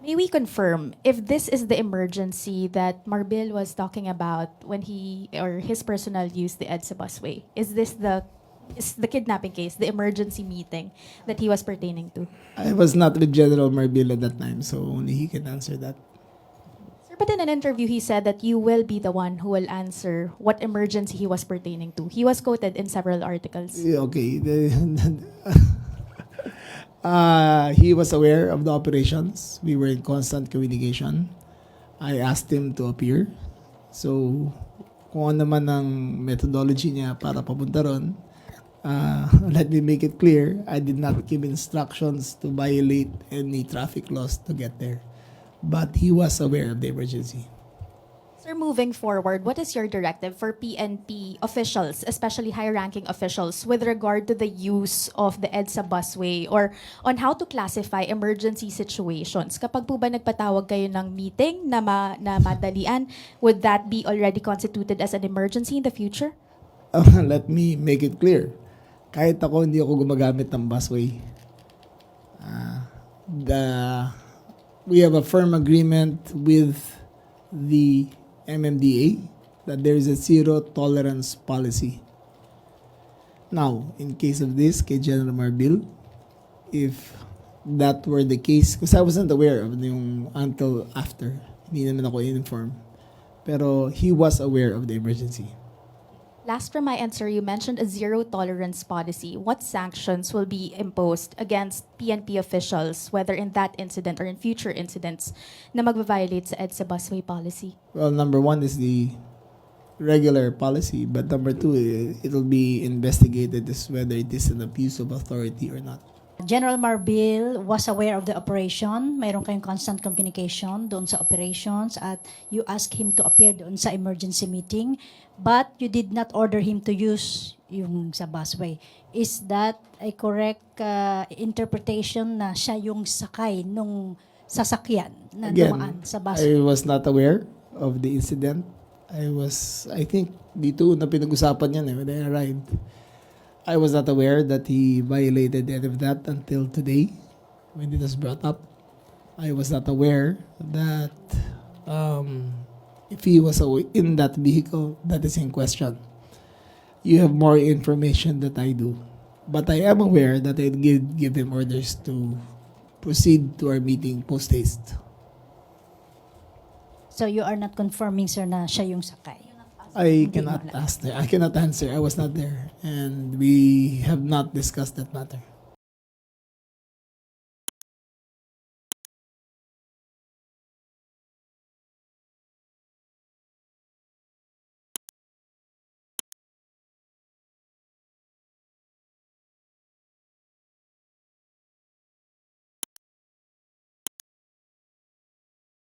May we confirm if this is the emergency that Marbil was talking about when he or his personnel used the EDSA busway? Is the kidnapping case the emergency meeting that he was pertaining to? I was not with General Marbil at that time, so only he can answer that. Sir, but in an interview, he said that you will be the one who will answer what emergency he was pertaining to. He was quoted in several articles. Okay. He was aware of the operations. We were in constant communication. I asked him to appear. So, kung ano man ang methodology niya para papunta ron, let me make it clear, I did not give instructions to violate any traffic laws to get there. But he was aware of the emergency. Sir, moving forward, what is your directive for PNP officials, especially high-ranking officials, with regard to the use of the EDSA busway or on how to classify emergency situations? Kapag po ba nagpatawag kayo ng meeting na madalian, would that be already constituted as an emergency in the future? Let me make it clear. Kahit ako, hindi ako gumagamit ng busway. We have a firm agreement with the MMDA that there is a zero tolerance policy. Now, in case of this, kay General Marbil, if that were the case, because I wasn't aware of yung until after, hindi naman ako informed. Pero he was aware of the emergency. Last from my answer, you mentioned a zero tolerance policy. What sanctions will be imposed against PNP officials, whether in that incident or in future incidents, na magbabiolate sa EDSA busway policy? Well, number one is the regular policy, but number two, it'll be investigated as whether it is an abuse of authority or not. General Marbil was aware of the operation. Mayroon kayong constant communication doon sa operations at you asked him to appear doon sa emergency meeting, but you did not order him to use yung sa busway. Is that a correct interpretation na siya yung sakay nung sasakyan na dumaan sa busway? I was not aware of the incident. I think, dito na pinag-usapan yan when I arrived. I was not aware that he violated any of that until today when it was brought up. I was not aware that if he was in that vehicle that is in question. You have more information than I do. But I am aware that I did give him orders to proceed to our meeting post-haste. So you are not confirming, sir, na siya yung sakay? I cannot answer. I was not there, and we have not discussed that matter.